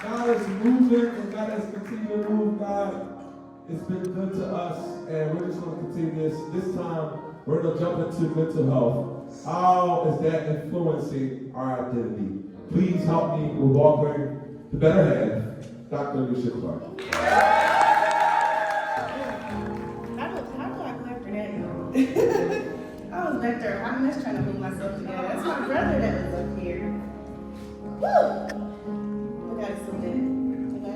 God is moving, and God has continued to move. God, it's been good to us, and we're just going to continue this. This time, we're going to jump into mental health. How is that influencing our identity? Please help me with welcoming the better half, Dr. Aliesha Clark. How do I clap for that, y'all? I was back there. I'm just trying to hold myself together. That's my brother that was up here. Woo! God is so good. Amen.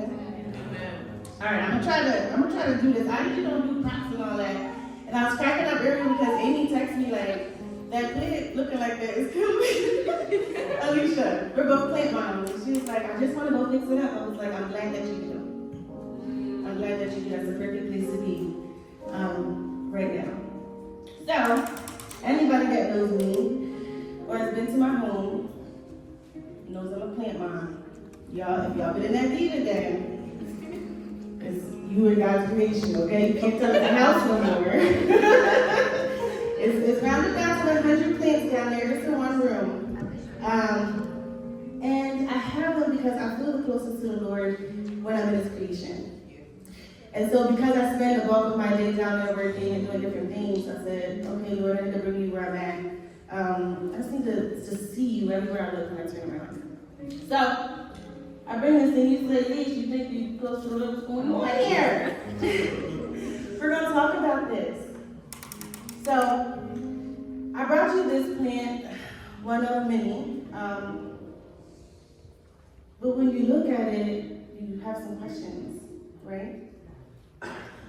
All right, I'm gonna try to do this. I usually don't do props and all that. And I was cracking up earlier because Amy texted me like, that plant looking like that is killing me. Aliesha, we're both plant moms. And she was like, I just want to go fix it up. I was like, I'm glad that you do. I'm glad that you do. That's the perfect place to be right now. So, anybody that knows me or has been to my home knows I'm a plant mom. Y'all, if y'all been in that diva den, it's you and God's creation, okay? You can't tell it's a house no more. it's rounded down to 100 plants down there, just in one room. And I have them because I feel the closest to the Lord when I'm in His creation. And so because I spend the bulk of my day down there working and doing different things, I said, okay, Lord, I need to bring you where I'm at. I just need to see you everywhere I look when I turn around. So, I bring this thing, you say, Liz, you think you're close to what's going on here? We're going to talk about this. So, I brought you this plant, one of many. But when you look at it, you have some questions, right?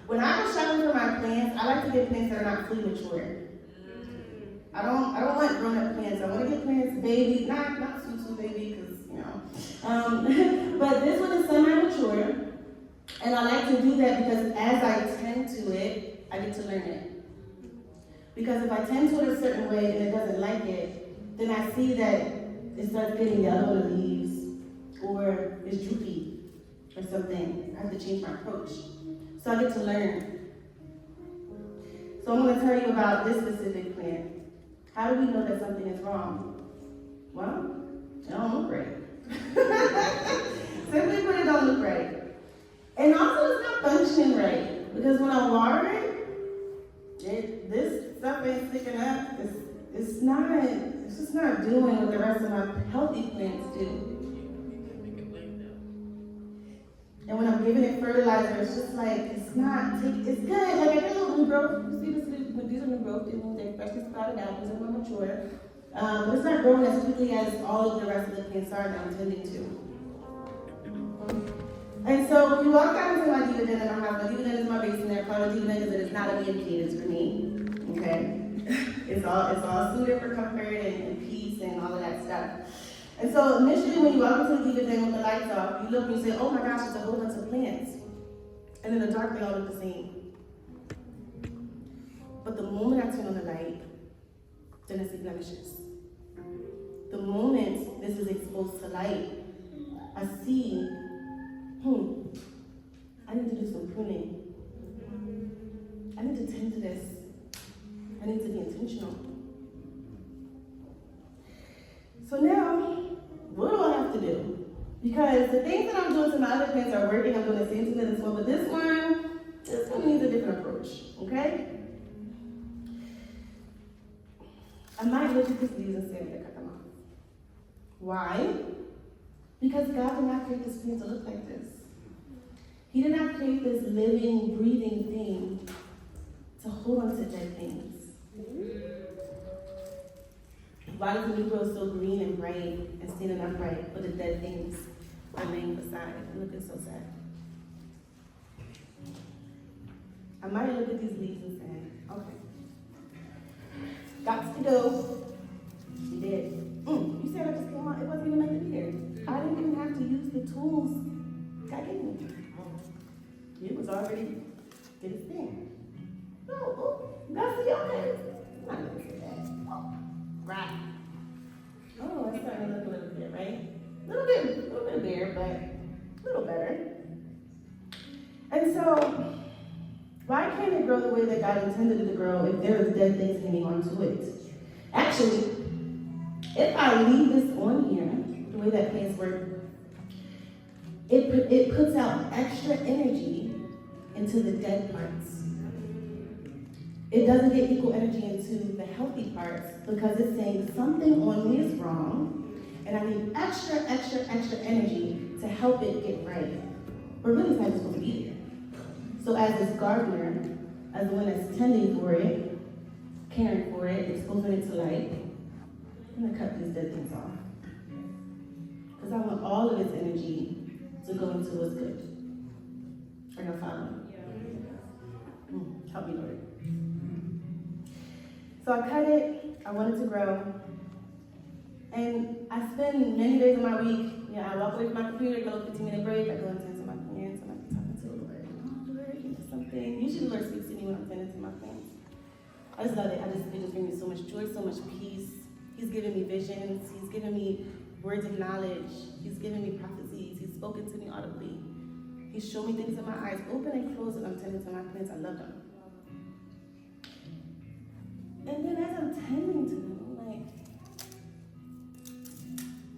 When I was shopping for my plants, I like to get plants that are not fully mature. I don't want grown-up plants. I want to get plants baby, not sweet baby, because you know. But this one is semi-mature, and I like to do that because as I tend to it, I get to learn it. Because if I tend to it a certain way and it doesn't like it, then I see that it starts getting yellow in the leaves, or it's droopy, or something. I have to change my approach. So I get to learn. So I'm going to tell you about this specific plant. How do we know that something is wrong? Well, it don't look right. Simply put, it don't look right. And also it's not functioning right. Because when I water it, this stuff ain't sticking up. It's just not doing what the rest of my healthy plants do. And when I'm giving it fertilizer, it's just like, it's good. Like I get a little new growth. You see these are new growth. They're freshly sprouted out. These are more mature. But it's not growing as quickly as all of the rest of the plants are that I'm tending to. And so when you walk out into my diva den in my house, my diva den is my basement. I call it diva den because it is not a man cave, it's for me. Okay? It's all suited for comfort and peace and all of that stuff. And so initially when you walk into the diva den with the lights off, you look and you say, oh my gosh, there's a whole bunch of plants. And in the dark they all look the same. But the moment I turn on the light, then I see blemishes. The moment this is exposed to light, I see, I need to do some pruning. I need to tend to this. I need to be intentional. So now, what do I have to do? Because the things that I'm doing to my other plants are working. I'm doing the same thing to this one, but this one needs a different approach, okay? I might look at these leaves and say I'm gonna cut them off. Why? Because God did not create this plant to look like this. He did not create this living, breathing thing to hold on to dead things. Why does the new growth so green and bright and standing upright, but the dead things are laying beside and looking so sad? I might look at these leaves and say, okay, got to go. She did. You said I just came out, it wasn't even meant to be here. I didn't even have to use the tools God gave me. It was already did its thing. God see, okay. I'm not gonna say that. Right. Oh, it's starting to look a little bit, right? A little bit bare, but a little better. And so, why can't it grow the way that God intended it to grow if there is dead things hanging onto it? Actually, if I leave this on here, the way that plants work, It puts out extra energy into the dead parts. It doesn't get equal energy into the healthy parts because it's saying something on me is wrong and I need extra energy to help it get right. But really it's not just supposed to be there. So as this gardener, as the one that's tending for it, caring for it, exposing it to light, I'm gonna cut these dead things off. Because I want all of its energy to go into what's good. Are y'all following? Yeah. Help me, Lord. So I cut it, I want it to grow. And I spend many days of my week, I walk away from my computer, go 15-minute break, I go and tend to my plants, and I be talking to the Lord. Oh, Lord, you know something. Usually the Lord speaks to me when I'm tending to my plants. I just love it. It just brings me so much joy, so much peace. He's given me visions. He's given me words of knowledge. He's given me prophecies. He's spoken to me audibly. He's shown me things in my eyes, open and closed, and I'm tending to my plants. I love them. And then as I'm tending to them, I'm like,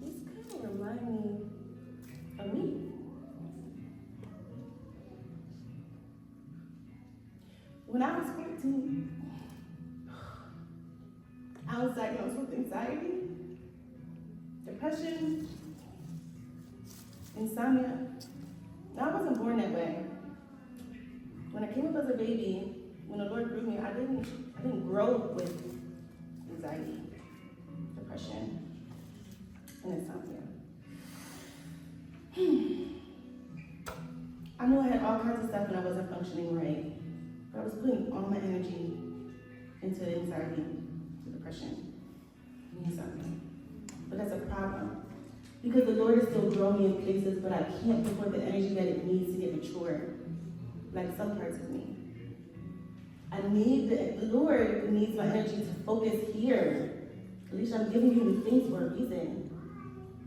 this kind of reminds me of me. When I was 14, I was diagnosed with anxiety, depression, insomnia. Now, I wasn't born that way. When I came up as a baby, when the Lord grew me, I didn't grow with anxiety, depression, and insomnia. I knew I had all kinds of stuff and I wasn't functioning right, but I was putting all my energy into anxiety, depression, and insomnia. But that's a problem. Because the Lord is still growing me in places, but I can't put forth the energy that it needs to get mature, like some parts of me. The Lord needs my energy to focus here. Aliesha, I'm giving you new things for a reason.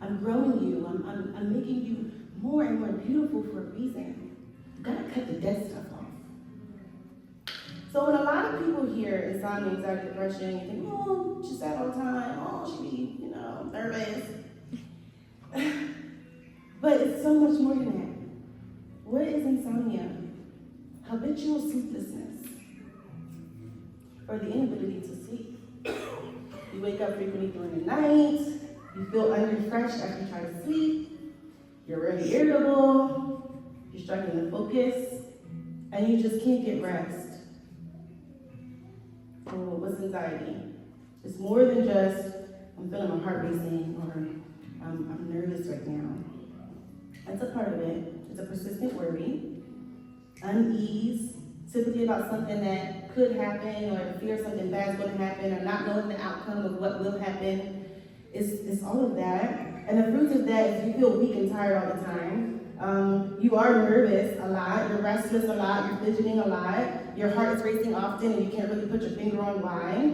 I'm growing you. I'm making you more and more beautiful for a reason. You gotta cut the dead stuff off. So when a lot of people hear insomnia, anxiety, depression, you think, oh, she's sad all the time. Oh, she be, nervous. But it's so much more than that. What is insomnia? Habitual sleeplessness, or the inability to sleep. You wake up frequently during the night, you feel unrefreshed after you try to sleep, you're really irritable, you're struggling to focus, and you just can't get rest. Oh, what's anxiety? It's more than just, I'm feeling my heart racing, or I'm nervous right now. That's a part of it. It's a persistent worry, unease, typically about something that could happen, or fear something bad is going to happen, or not knowing the outcome of what will happen. It's all of that. And the fruits of that is you feel weak and tired all the time. You are nervous a lot, you're restless a lot, you're fidgeting a lot, your heart is racing often and you can't really put your finger on why.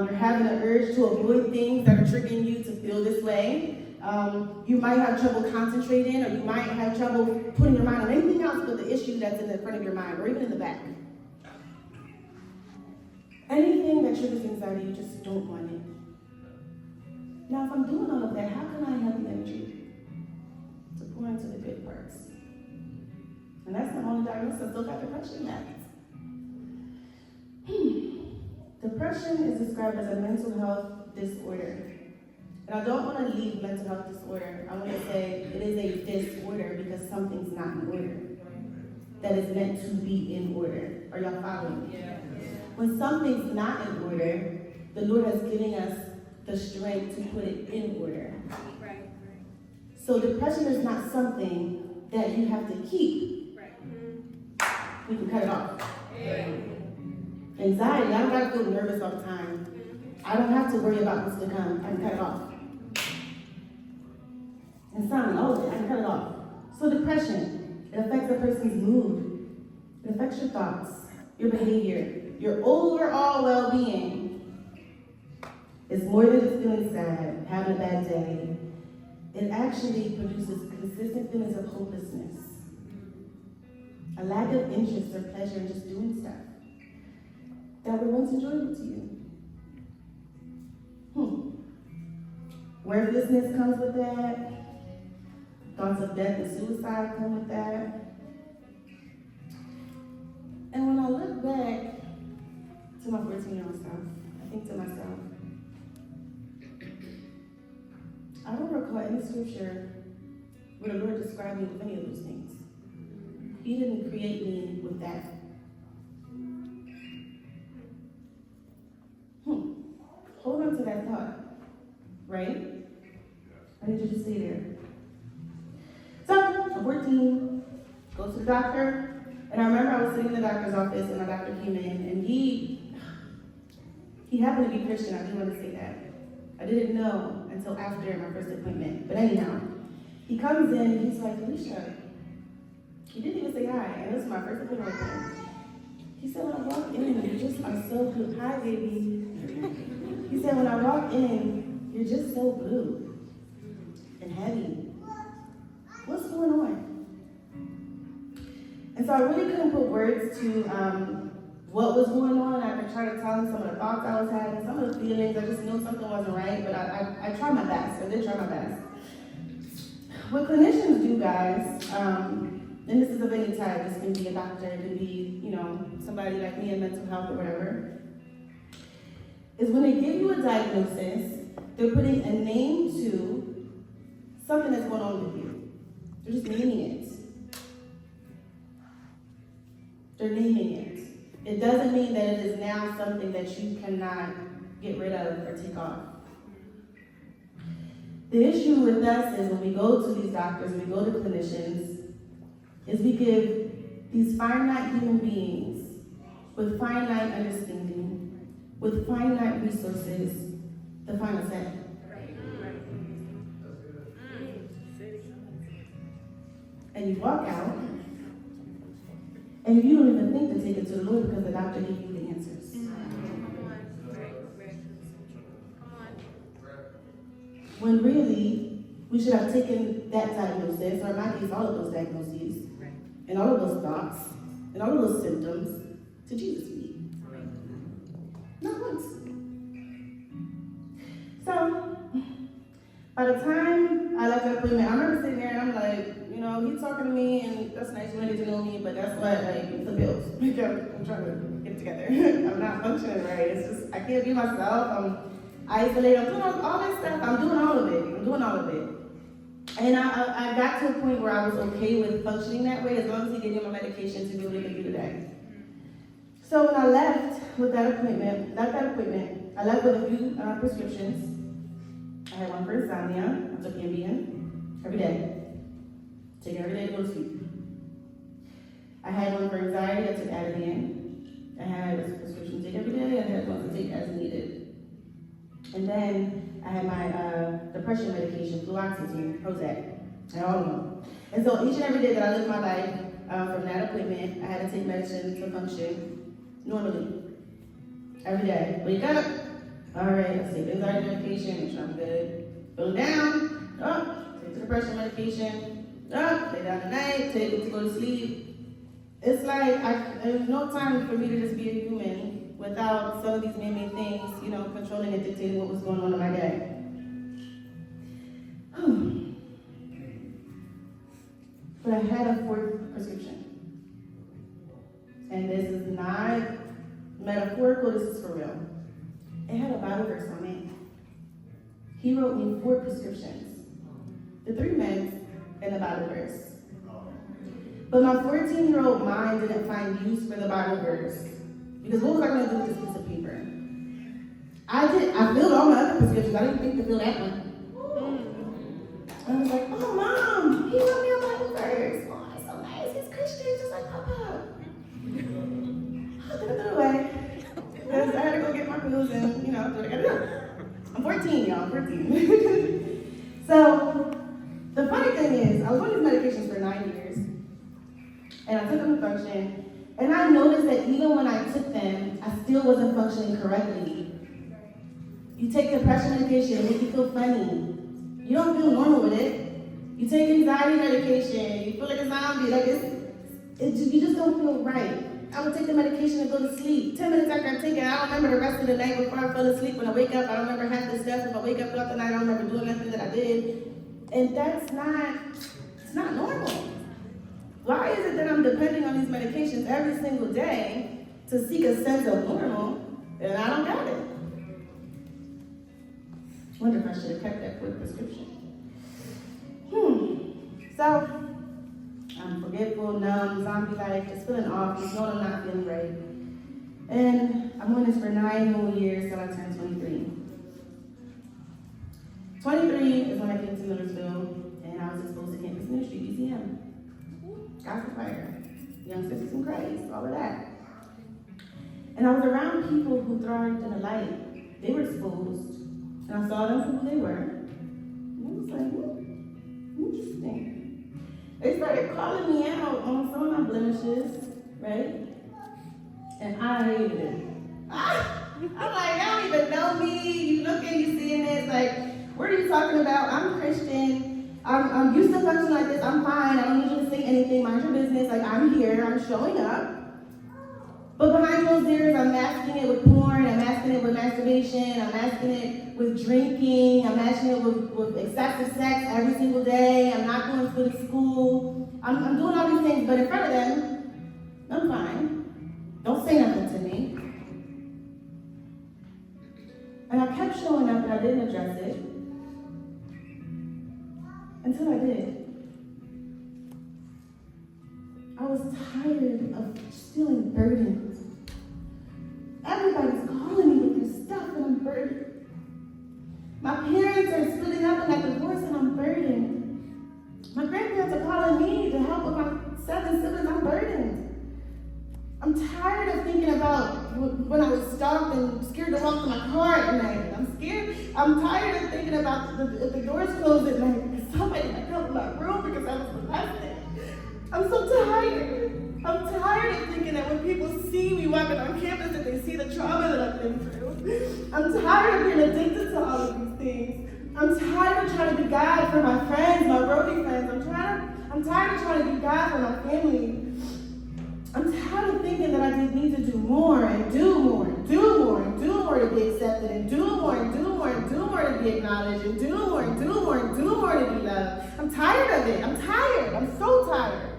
You're having an urge to avoid things that are triggering you to feel this way. You might have trouble concentrating, or you might have trouble putting your mind on anything else but the issue that's in the front of your mind, or even in the back. Anything that triggers anxiety, you just don't want it. Now, if I'm doing all of that, how can I have the energy to pour into the good parts? And that's my only diagnosis. I still got depression left. Depression is described as a mental health disorder. And I don't want to leave mental health disorder. I want to say it is a disorder because something's not in order that is meant to be in order. Are y'all following me? Yeah. When something's not in order, the Lord has given us the strength to put it in order. Right. So depression is not something that you have to keep. Right. We can cut it off. Yeah. Anxiety, I don't got to feel nervous all the time. I don't have to worry about what's to come. I can cut it off. Insomnia, all of it, I can cut it off. So depression, it affects a person's mood. It affects your thoughts, your behavior, your overall well-being. It's more than just feeling sad, having a bad day. It actually produces consistent feelings of hopelessness, a lack of interest or pleasure in just doing stuff that were once enjoyable to you. Worthlessness comes with that. Thoughts of death and suicide come with that. And when I look back to my 14-year-old self, I think to myself, I don't recall any scripture where the Lord described me with any of those things. He didn't create me with that. Hold on to that thought, right? I need you to stay there. So, I'm 14, go to the doctor, and I remember I was sitting in the doctor's office, and my doctor came in, and he happened to be Christian. I do want to say that. I didn't know until after my first appointment. But anyhow, he comes in, and he's like, Aliesha, he didn't even say hi, and this is my first appointment with him. He said, when I walk in, you just are so blue. Hi, baby. He said, when I walk in, you're just so blue and heavy. What's going on? And so I really couldn't put words to what was going on. I tried to tell him some of the thoughts I was having, some of the feelings. I just knew something wasn't right, but I tried my best. I did try my best. What clinicians do, guys, and this is of any type, this can be a doctor, it can be, somebody like me in mental health or whatever, is when they give you a diagnosis, they're putting a name to something that's going on with you. They're just naming it. They're naming it. It doesn't mean that it is now something that you cannot get rid of or take off. The issue with us is when we go to these doctors, when we go to clinicians, is we give these finite human beings with finite understanding, with finite resources, the final say. And you walk out, and you don't even think to take it to the Lord because the doctor gave you the answers. When really, we should have taken that diagnosis, or in my case, all of those diagnoses, and all of those thoughts, and all of those symptoms, to Jesus' feet. Not once. So, by the time I left that appointment, I remember sitting there and I'm like, he's talking to me and that's nice, you wanted to know me, but that's what, it's the bills. I'm trying to get it together. I'm not functioning right. It's just, I can't be myself. I'm isolated. I'm doing all that stuff. I'm doing all of it. And I got to a point where I was okay with functioning that way as long as he gave me my medication to be able to get through the day. So when I left with that appointment, I left with a few prescriptions. I had one for insomnia. I took Ambien every day. Take it every day to go to sleep. I had one for anxiety. I took Ativan. I had a prescription to take every day. I had one to take as needed. And then I had my depression medication, fluoxetine, Prozac, and all of them. And so each and every day that I lived my life from that appointment, I had to take medicine to function normally. Every day. Wake up. All right, let's take anxiety medication, make sure I'm good. Feeling down. Up. Take the depression medication. Up. Lay down at night. Take it to go to sleep. It's like there's no time for me to just be a human without some of these man-made things, controlling and dictating what was going on in my day. But I had a fourth prescription. And this is not metaphorical, this is for real. It had a Bible verse on it. He wrote me 4 prescriptions. The 3 meds and the Bible verse. But my 14-year-old mind didn't find use for the Bible verse. Because what was I going to do with this piece of paper? I filled all my other prescriptions. I didn't think to fill that one. I was like, oh, Mom, he wrote me a Bible verse. Oh, that's so nice. He's Christian, just like Papa. I threw it away. Because I had to go get my pills and, do what I got to do. I'm 14, y'all. I'm 14. So, the funny thing is, I was on these medications for 9 years. And I took them to function. And I noticed that even when I took them, I still wasn't functioning correctly. You take depression medication, it makes you feel funny. You don't feel normal with it. You take anxiety medication, you feel like a zombie. You just don't feel right. I would take the medication and go to sleep. 10 minutes after I take it, I don't remember the rest of the night before I fell asleep. When I wake up, I don't remember half the stuff. If I wake up throughout the night, I don't remember doing nothing that I did. And that's not not normal. Why is it that I'm depending on these medications every single day to seek a sense of normal, and I don't got it? I wonder if I should have kept that for the prescription. So, I'm forgetful, numb, zombie-like, just feeling off, just knowing I'm not feeling right. And I'm on this for 9 whole years till I turn 23. 23 is when I came to Millersville, and I was exposed to campus ministry, BCM. Gospel fire, young sisters in Christ, all of that. And I was around people who thrived in the light. They were exposed, and I saw them for who they were. And I was like, interesting. They started calling me out on some of my blemishes, right? And I hated it. I'm like, y'all don't even know me. You looking, you seeing this, like, what are you talking about? I'm Christian. I'm used to function like this. I'm fine. I don't need you to say anything. Mind your business. Like, I'm here. I'm showing up. But behind closed doors, I'm masking it with porn. I'm masking it with masturbation. I'm masking it with drinking. I'm masking it with excessive sex every single day. I'm not going to good school. I'm doing all these things, but in front of them, I'm fine. Don't say nothing to me. And I kept showing up, and I didn't address it. Until I did. I was tired of feeling burdened. Everybody's calling me with their stuff, and I'm burdened. My parents are splitting up and got divorced, and I'm burdened. My grandparents are calling me to help with my 7 siblings. I'm burdened. I'm tired of thinking about when I was stalked and scared to walk to my car at night. I'm scared. I'm tired of thinking about if the doors closed at night because somebody might come in my room because I was molested. I'm so tired. I'm tired of thinking that when people see me walking on campus that they see the trauma that I've been through. I'm tired of being addicted to all of these things. I'm tired of trying to be God for my friends, my roadie friends. I'm tired of trying to be God for my family. I'm tired of thinking that I need to do more and do more and do more and do more to be accepted and do more and do more and do more to be acknowledged and do more and do more and do more to be loved. I'm tired of it. I'm tired. I'm so tired.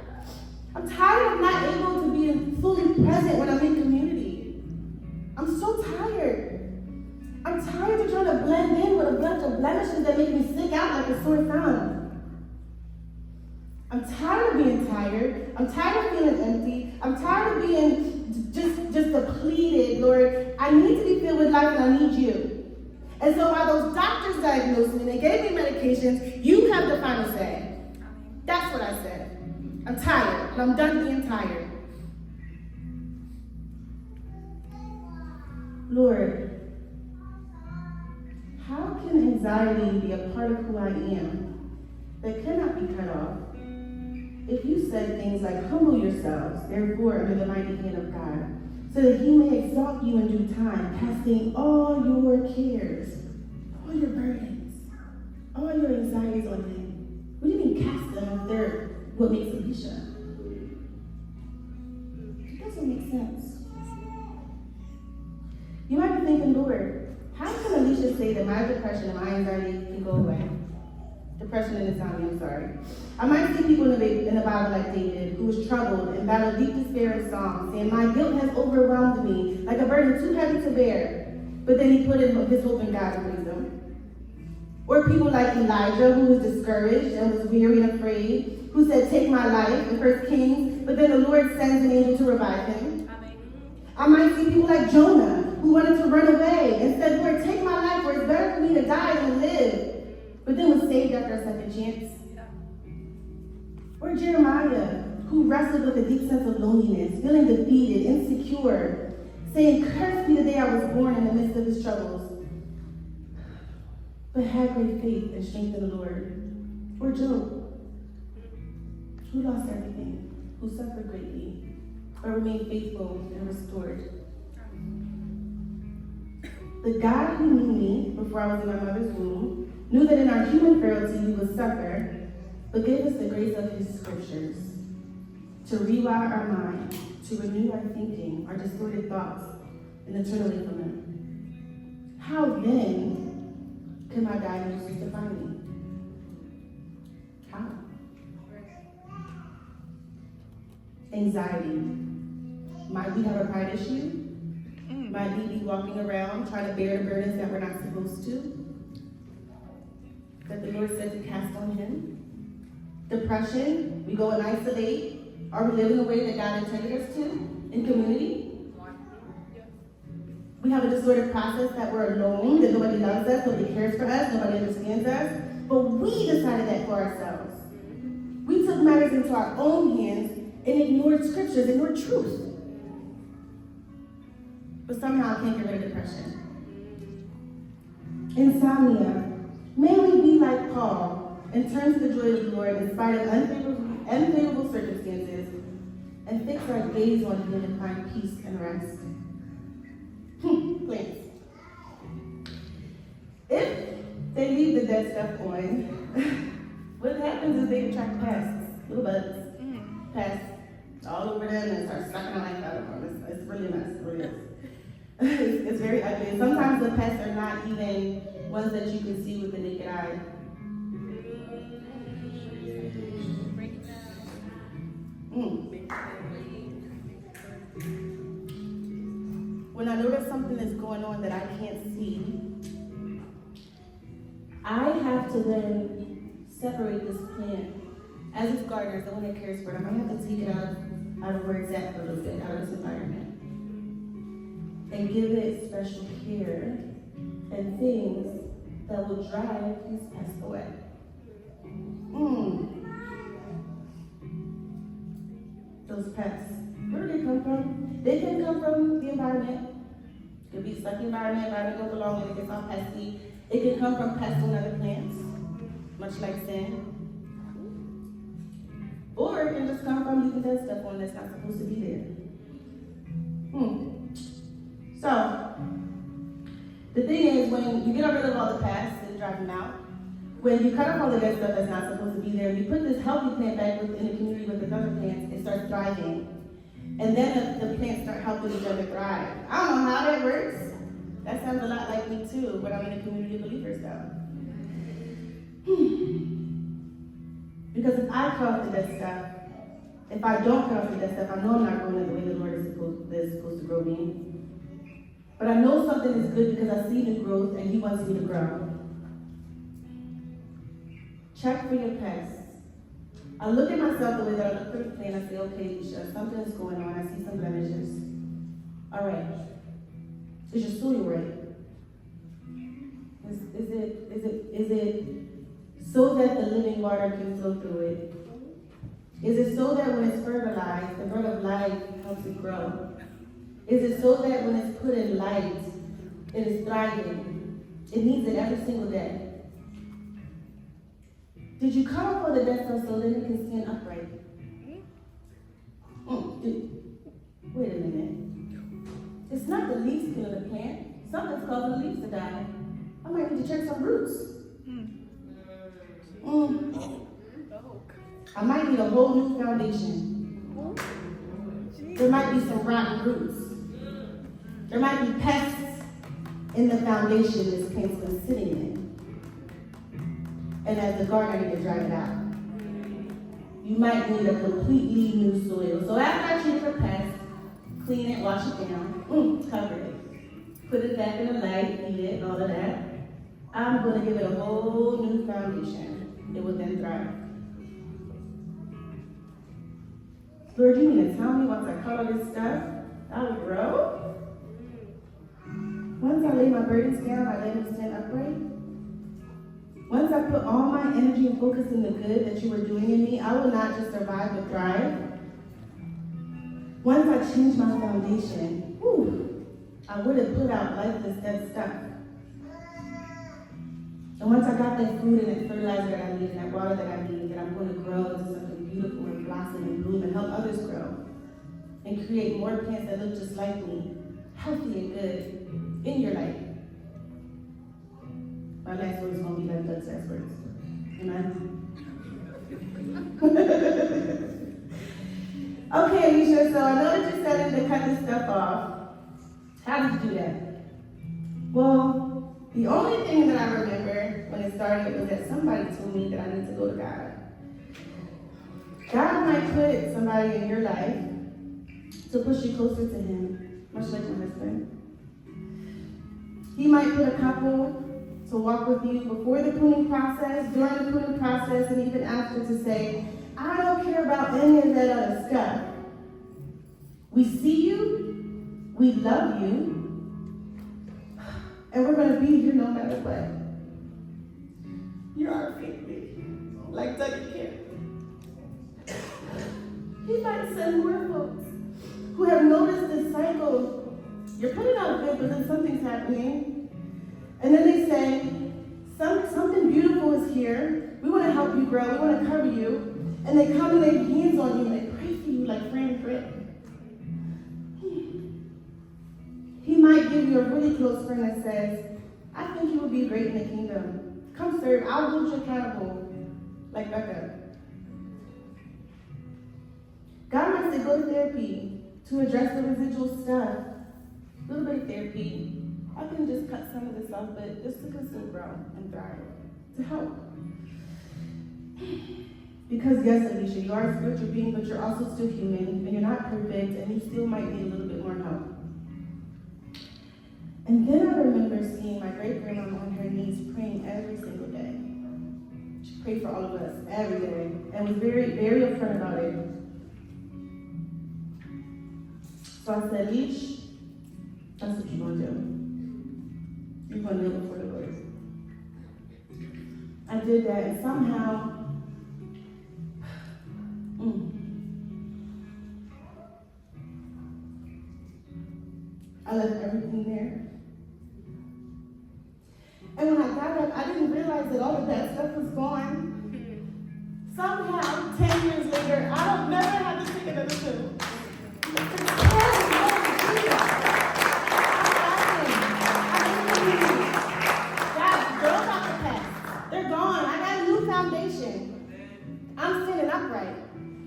I'm tired of not able to be fully present when I'm in community. I'm so tired. I'm tired of trying to blend in with a bunch of blemishes that make me stick out like a sore thumb. I'm tired of being tired. I'm tired of feeling empty. I'm tired of being just depleted, Lord. I need to be filled with life and I need you. And so while those doctors diagnosed me and they gave me medications, you have the final say. That's what I said. I'm tired and I'm done being tired. Lord, how can anxiety be a part of who I am that cannot be cut off? If you said things like, humble yourselves, therefore, under the mighty hand of God, so that he may exalt you in due time, casting all your cares, all your burdens, all your anxieties on him. What do you mean cast them if they're what makes Aliesha? It doesn't make sense. You might be thinking, Lord, how can Aliesha say that my depression and my anxiety can go away? Depression and insomnia, I'm sorry. I might see people in the Bible like David, who was troubled and battled deep despair in Psalms, saying, my guilt has overwhelmed me, like a burden too heavy to bear. But then he put his hope in God and praised him. Or people like Elijah, who was discouraged and was weary and afraid, who said, take my life in 1 Kings, but then the Lord sends an angel to revive him. I might see people like Jonah, who wanted to run away and said, Lord, take my life, for it's better for me to die than to live. But then was saved after a second chance. Or Jeremiah, who wrestled with a deep sense of loneliness, feeling defeated, insecure, saying, cursed be the day I was born in the midst of his troubles, but had great faith and strength in the Lord. Or Job, who lost everything, who suffered greatly, but remained faithful and restored. The God who knew me before I was in my mother's womb knew that in our human frailty we would suffer, but gave us the grace of his scriptures to rewire our mind, to renew our thinking, our distorted thoughts, and to turn away from them. How then can my diagnosis define me? How? anxiety. Might we have a pride issue? Might we be walking around trying to bear the burdens that we're not supposed to? That the Lord said to cast on him? Depression, we go and isolate. Are we living the way that God intended us to in community? We have a disordered process that we're alone, that nobody loves us, nobody cares for us, nobody understands us. But we decided that for ourselves. We took matters into our own hands and ignored scriptures, ignored truth. But somehow I can't get rid of depression. Insomnia. May we be like Paul and turn to the joy of the Lord in spite of unfavorable circumstances and fix our gaze on him and find peace and rest. Plants. If they leave the dead stuff on, what happens is they attract pests, little bugs, pests all over them and start sucking the life out of them. It's really mess, really is. It's very ugly. And sometimes the pests are not even ones that you can see with the naked eye. When I notice something is going on that I can't see, I have to then separate this plant. As its gardeners, the one that cares for it, I might have to take it out of where it's at for a little bit, out of this environment. And give it special care and things that will drive these pests away. Those pests, where do they come from? They can come from the environment. It could be a sucky environment don't belong and it gets all pesky. It can come from pests on other plants, much like sin. Or it can just come from leaving dead stuff on that's not supposed to be there. So, the thing is, when you get rid of all the pests and drive them out, when you cut off all the dead stuff that's not supposed to be there, you put this healthy plant back in the community with the other plants, it starts thriving. And then the plants start helping each other thrive. I don't know how that works. That sounds a lot like me too, but I'm in a community of believers though. Because if I cut off the dead stuff, if I don't cut off the dead stuff, I know I'm not growing the way the Lord is supposed to grow me. But I know something is good because I see the growth and he wants me to grow. Check for your pests. I look at myself the way that I look for the plant. I say, okay, Aliesha, something is going on. I see some blemishes. All right. Is your soil right? Is it so that the living water can flow through it? Is it so that when it's fertilized, the bird of life helps it grow? Is it so that when it's put in light, it is thriving? It needs it every single day. Did you cut off all the dead stuff so that it can stand upright? Wait a minute. It's not the leaves killing the plant. Something's causing the leaves to die. I might need to check some roots. I might need a whole new foundation. There might be some rotten roots. There might be pests in the foundation this plant's been sitting in. And as the gardener, I need to drive it out. You might need a completely new soil. So after I treat it for pests, clean it, wash it down, cover it, put it back in the light, feed it, all of that. I'm going to give it a whole new foundation. It will then thrive. Lord, you mean to tell me once I cut all this stuff, I will grow? Once I lay my burdens down, I let them stand upright? Once I put all my energy and focus in the good that you were doing in me, I will not just survive but thrive. Once I change my foundation, I would have put out lifeless dead stuff. And once I got that food and that fertilizer that I need and that water that I need, that I'm going to grow into something beautiful and blossom and bloom and help others grow and create more plants that look just like me, healthy and good in your life. My last word is going to be like blood test words. Amen? Okay, Aliesha, so I know that you said to cut this stuff off. How did you do that? Well, the only thing that I remember when it started was that somebody told me that I need to go to God. God might put somebody in your life to push you closer to Him, much like my husband. He might put a couple to walk with you before the pruning process, during the pruning process, and even after to say, I don't care about any of that other stuff. We see you, we love you, and we're going to be here no matter what. You're our family, like Doug and Karen. He might send more folks who have noticed this cycle. You're putting out good, but then something's happening. And then they say, something beautiful is here. We want to help you grow. We want to cover you. And they come and lay hands on you and they pray for you like Fran Frick. He might give you a really close friend that says, I think you will be great in the kingdom. Come serve. I'll hold you accountable, like Becca. God might say, go to therapy to address the residual stuff. A little bit of therapy. I can just cut some of this off, but just to still grow and thrive, to help. Because yes, Aliesha, you are a spiritual being, but you're also still human, and you're not perfect, and you still might need a little bit more help. And then I remember seeing my great-grandma on her knees praying every single day. She prayed for all of us every day, and was very, very upfront about it. So I said, Leash, that's what you're going to do. You're going to live before the Lord. I did that, and somehow, I left everything there. And when I got up, I didn't realize that all of that stuff was gone. Somehow, 10 years later, I don't never have to take another pill. They're gone. I got a new foundation. I'm standing upright.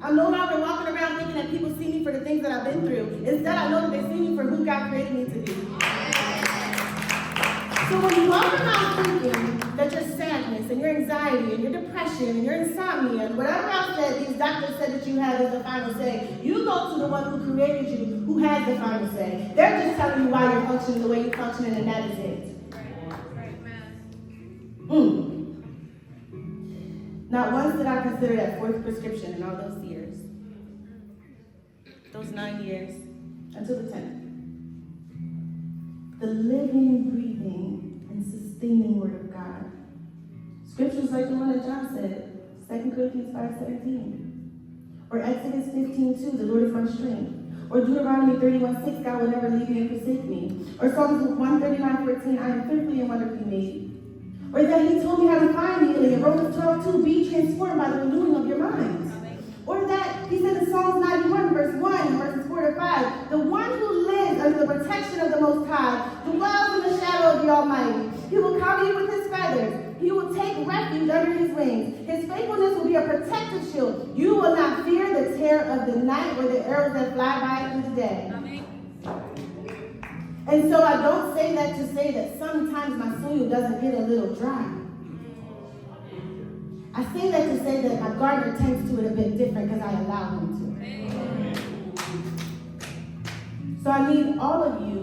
I'm no longer walking around thinking that people see me for the things that I've been through. Instead, I know that they see me for who God created me to be. So when you walk around thinking that your sadness and your anxiety and your depression and your insomnia and whatever else that these doctors said that you have is the final say, you go to the one who created you, who has the final say. They're just telling you why you're functioning the way you're functioning, and that is it. Not once did I consider that fourth prescription in all those years. Those 9 years, until the 10th. The living, breathing, and sustaining Word of God. Scriptures like the one that John said, 2 Corinthians 5:17. Or Exodus 15:2, the Lord is my strength. Or Deuteronomy 31:6, God will never leave me and forsake me. Or Psalms 139:14, I am fearfully and wonderfully made. Or that He told me how to find healing in Romans 12:2, be transformed by the renewing of your minds. Or that He said in Psalms 91, verse 1, verses 4 to 5, the one who lives under the protection of the Most High dwells in the shadow of the Almighty. He will cover you with His feathers. He will take refuge under His wings. His faithfulness will be a protective shield. You will not fear the terror of the night or the arrows that fly by in the day. Amen. And so I don't say that to say that sometimes my soil doesn't get a little dry. I say that to say that my gardener tends to it a bit different because I allow him to. So I need all of you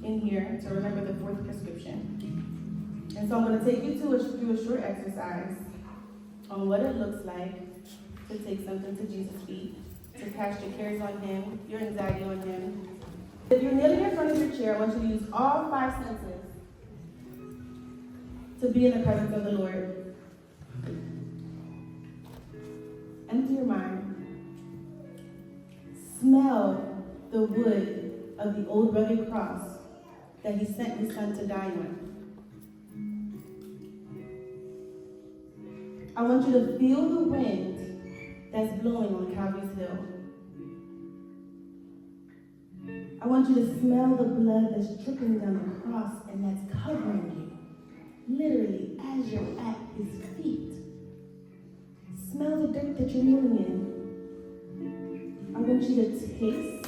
in here to remember the fourth prescription. And so I'm going to take you through a short exercise on what it looks like to take something to Jesus' feet, to cast your cares on Him, your anxiety on Him. If you're kneeling in front of your chair, I want you to use all 5 senses to be in the presence of the Lord. Empty your mind. Smell the wood of the old rugged cross that He sent His Son to die on. I want you to feel the wind that's blowing on Calvary's Hill. I want you to smell the blood that's dripping down the cross and that's covering you, literally, as you're at His feet. Smell the dirt that you're kneeling in. I want you to taste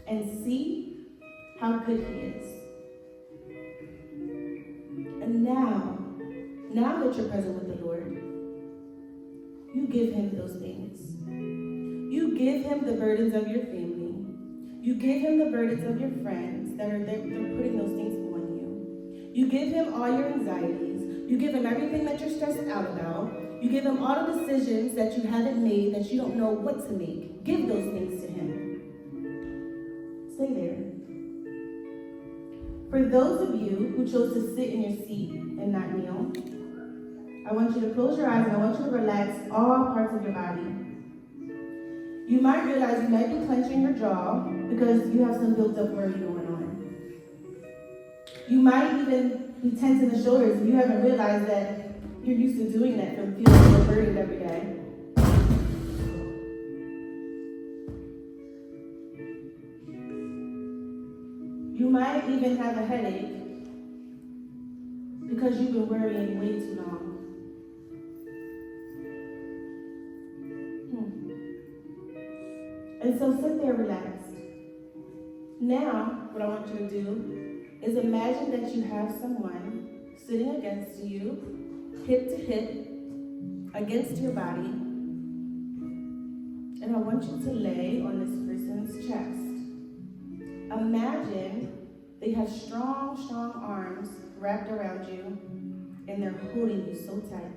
and see how good He is. And now that you're present with the Lord, you give Him those things. give him the burdens of your family. You give him the burdens of your friends that are they're putting those things on you. You give him all your anxieties. You give him everything that you're stressed out about. You give him all the decisions that you haven't made, that you don't know what to make. Give those things to him. Stay there. For those of you who chose to sit in your seat and not kneel, I want you to close your eyes and I want you to relax all parts of your body. You might realize you might be clenching your jaw because you have some built up worry going on. You might even be tensing the shoulders if you haven't realized that you're used to doing that from feeling so burdened every day. You might even have a headache because you've been worrying way too long. And so sit there relaxed. Now, what I want you to do is imagine that you have someone sitting against you, hip to hip, against your body. And I want you to lay on this person's chest. Imagine they have strong, strong arms wrapped around you, and they're holding you so tight.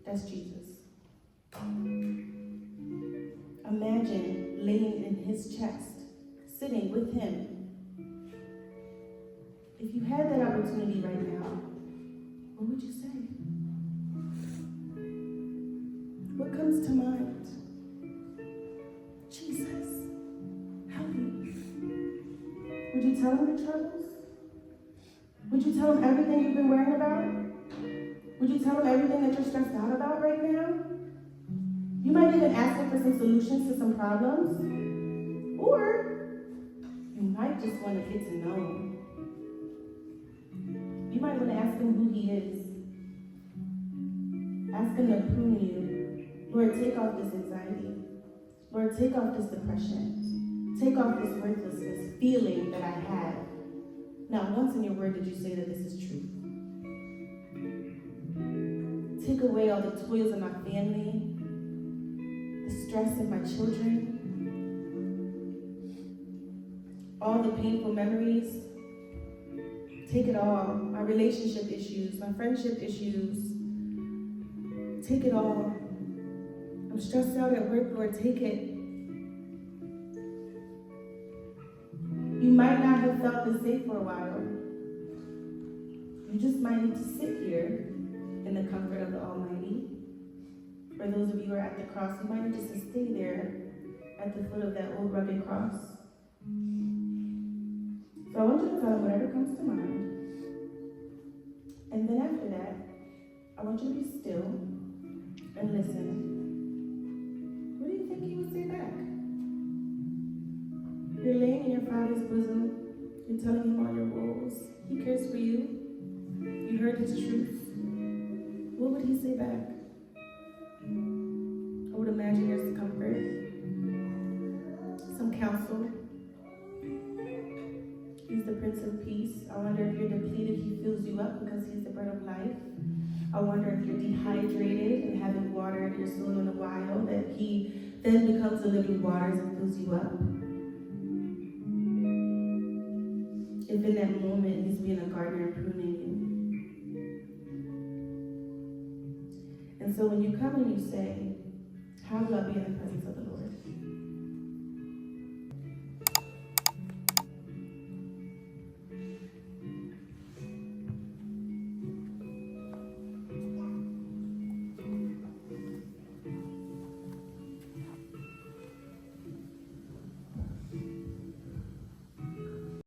That's Jesus. Imagine laying in his chest, sitting with him. If you had that opportunity right now, what would you say? What comes to mind? Jesus, help me. Would you tell him your troubles? Would you tell him everything you've been worrying about? Would you tell him everything that you're stressed out about right now? You might even ask him for some solutions to some problems. Or you might just want to get to know him. You might want to ask him who he is. Ask him to prune you. Lord, take off this anxiety. Lord, take off this depression. Take off this worthlessness feeling that I have. Not once in your word did you say that this is true. Take away all the toils of my family, the stress of my children, all the painful memories. Take it all. My relationship issues, my friendship issues. Take it all. I'm stressed out at work, Lord, take it. You might not have felt this safe for a while. You just might need to sit here in the comfort of the Almighty. For those of you who are at the cross, you might need just to stay there at the foot of that old rugged cross. So I want you to tell him whatever comes to mind. And then after that, I want you to be still and listen. What do you think he would say back? You're laying in your Father's bosom. You're telling him all your woes. He cares for you. You heard his truth. What would he say back? I would imagine there's comfort, some counsel. He's the Prince of Peace. I wonder if you're depleted, he fills you up because he's the bread of life. I wonder if you're dehydrated and haven't watered your soul in a while, that he then becomes the living waters and fills you up. If in that moment he's being a gardener and pruning you. And so when you come and you say, how do I be in the presence of the